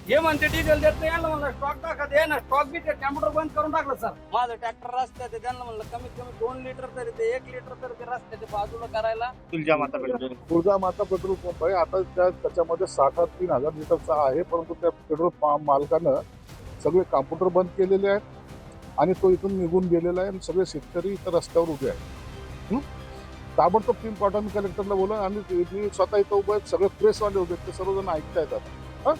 हे म्हणते डिझेल देत नाही, यांना म्हणलं स्टॉक टाका, दे ना स्टॉक बी ते कॅम्प्युटर बंद करून टाकलं सर. माझं ट्रॅक्टर रस्त्यात आहे, त्यांना म्हणलं कमीत कमी 2 लिटर तरी ते 1 लिटर तरी ते रस्त्याच्या बाजूला करायला. तुळजा माता पेट्रोल तुळजा माता पेट्रोल पंप आहे. आता त्याच्यामध्ये 3,000 लिटरचा आहे, परंतु त्या पेट्रोल पंप मालकानं सगळे कॉम्प्युटर बंद केलेले आहेत आणि तो इथून निघून गेलेला आहे आणि सगळे शेतकरी इथं रस्त्यावर उभे आहेत. ताबडतोब टीम पाठवून कलेक्टरला बोला आणि मी स्वतः इथं उभे आहेत, सगळे प्रेसवाले उभे आहेत, ते सर्वजण ऐकतायत आता.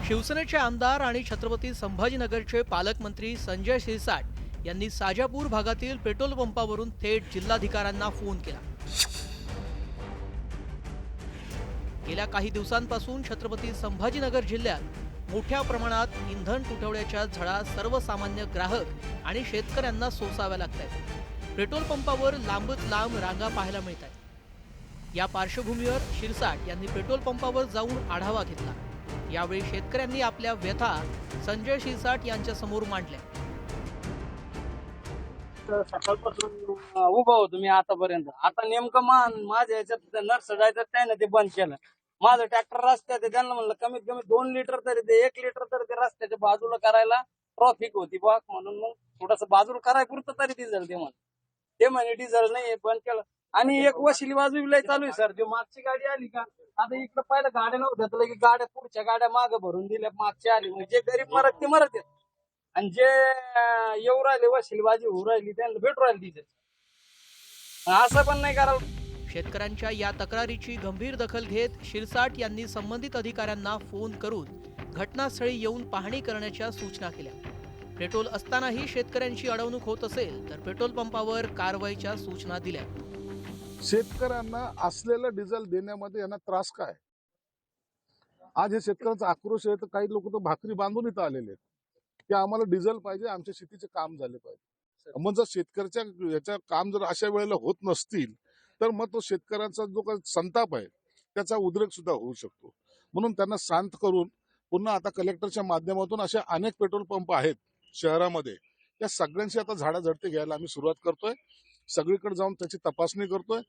शिवसेनेचे आमदार आणि छत्रपती संभाजीनगरचे पालकमंत्री संजय शिरसाट यांनी साजापूर भागातील पेट्रोल पंपावरून थेट जिल्हाधिकाऱ्यांना फोन केला. गेल्या काही दिवसांपासून छत्रपती संभाजीनगर जिल्ह्यात मोठ्या प्रमाणात इंधन तुटवड्याच्या झळा सर्वसामान्य ग्राहक आणि शेतकऱ्यांना सोसाव्या लागतात. पेट्रोल पंपावर लांबच लांब रांगा पाहायला मिळतात. या पार्श्वभूमीवर शिरसाट यांनी पेट्रोल पंपावर जाऊन आढावा घेतला. यावेळी शेतकऱ्यांनी आपल्या व्यथा संजय शिरसाट यांच्या समोर मांडल्या. सकाळपासून उभा होतो मी आतापर्यंत. आता नेमकं माझ्या याच्यात नर्स जायचं त्याने ते बंद केलं. माझं ट्रॅक्टर रस्त्यात आहे, त्यांना म्हणलं कमीत कमी 2 लिटर तरी ते 1 लिटर तरी ते रस्त्याच्या बाजूला करायला ट्रॉफिक होती बघ, म्हणून मग थोडस बाजूला करायपुरतं तरी डिझेल ते म्हणे डिझेल नाही बंद केलं. आणि एक वशिली वाजवी चालू आहे सर. जो मागची गाडी आली का, आता इकडे पहिलं गाड्या नव्हत्या तर की गाड्या पुढच्या गाड्या मागे भरून दिल्या, मागची आली म्हणजे जे गरीब मरत ते मरत आहेत आणि जे येऊ राहिले वशिलीबाजी होऊ राहिली त्यांना भेटू राहिली डिझेल. असं पण नाही करायला. शेतकऱ्यांच्या या तक्रारीची गंभीर दखल घेत शिरसाट यांनी संबंधित अधिकाऱ्यांना फोन करून घटनास्थळी येऊन पाहणी करण्याच्या सूचना केल्या. पेट्रोल असतानाही शेतकऱ्यांची अडवणूक होत असेल तर पेट्रोल पंपावर कारवाईच्या सूचना दिल्या. शेतकऱ्यांना असलेलं डिझेल देण्यामध्ये यांना त्रास काय? आज हे शेतकऱ्यांचा आक्रोश आहे, तर काही लोक तर भाकरी बांधून इथं आलेले आहेत की आम्हाला डिझेल पाहिजे, आमच्या शेतीचे काम झाले पाहिजे. मग जर शेतकऱ्याच्या याच्या काम जर अशा वेळेला होत नसतील तर मग तो शेतकऱ्यांचा जो काही संताप आहे त्याचा उद्रेक सुद्धा होऊ शकतो. म्हणून त्यांना शांत करून पुन्हा आता कलेक्टरच्या माध्यमातून असे अनेक पेट्रोल पंप आहेत शहरामध्ये, त्या सगळ्यांची आता झाडाझडती घ्यायला आम्ही सुरुवात करतोय. सगळीकडे जाऊन त्याची तपासणी करतोय.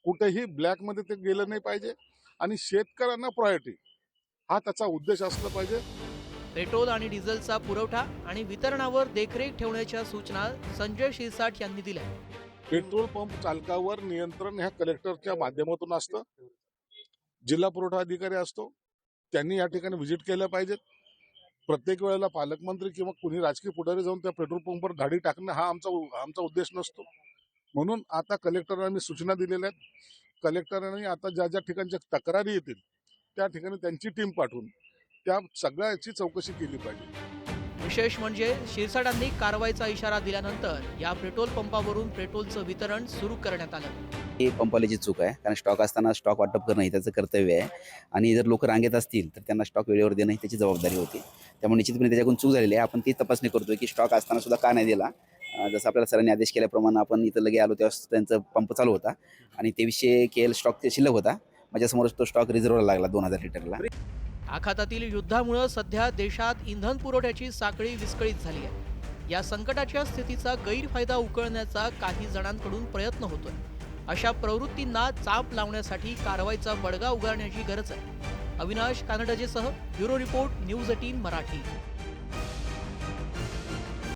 कुठेही ब्लॅकमध्ये ते गेलं नाही पाहिजे आणि शेतकऱ्यांना प्रायोरिटी हा त्याचा उद्देश असला पाहिजे. पेट्रोल आणि डिझेलचा पुरवठा आणि वितरणावर देखरेख ठेवण्याच्या सूचना संजय शिरसाट यांनी दिल्या. पेट्रोल पंप चालकावर नियंत्रण ह्या कलेक्टरच्या माध्यमातून असतं. जिल्हा पुरवठा अधिकारी असतो, त्यांनी या ठिकाणी व्हिजिट केल्या पाहिजेत. प्रत्येक वेळेला पालकमंत्री किंवा कुणी राजकीय पुढारी जाऊन त्या पेट्रोल पंपवर धाडी टाकणं हा आमचा उद्देश नसतो. म्हणून आता कलेक्टरांनी सूचना दिलेल्या आहेत. कलेक्टरांनी आता ज्या ज्या ठिकाणच्या तक्रारी येतील त्या ठिकाणी त्यांची टीम पाठवून त्या सगळ्याची चौकशी केली पाहिजे. विशेष म्हणजे शिरसाटांनी कारवाईचा इशारा दिल्यानंतर या पेट्रोल पंपावरून पेट्रोलचं वितरण सुरू करण्यात आलं. ही पंपवाल्याची चूक आहे, कारण स्टॉक असताना स्टॉक वाटप करणं हे त्याचं कर्तव्य आहे आणि जर लोक रांगेत असतील तर त्यांना स्टॉक वेळेवर देणं ही त्याची जबाबदारी होती. त्यामुळे निश्चितपणे त्याच्याकडून चूक झालेली आहे. आपण ती तपासणी करतोय की स्टॉक असताना सुद्धा का नाही दिला. जसं आपल्याला सरांनी आदेश केल्याप्रमाणे आपण इथं लगे आलो तेव्हा त्यांचा पंप चालू होता आणि 2300 KL स्टॉक शिल्लक होता. माझ्यासमोरच तो स्टॉक रिझर्व्हला लागला 2000 लिटरला. आखातातील युद्धामुळे सध्या देशात इंधन पुरवठ्याची साखळी विस्कळीत झाली आहे. या संकटाच्या स्थितीचा गैरफायदा उकळण्याचा काही जणांकडून प्रयत्न होतोय. अशा प्रवृत्तींना चाप लावण्यासाठी कारवाईचा बडगा उगारण्याची गरज आहे. अविनाश कानडजेसह ब्युरो रिपोर्ट, न्यूज 18 मराठी.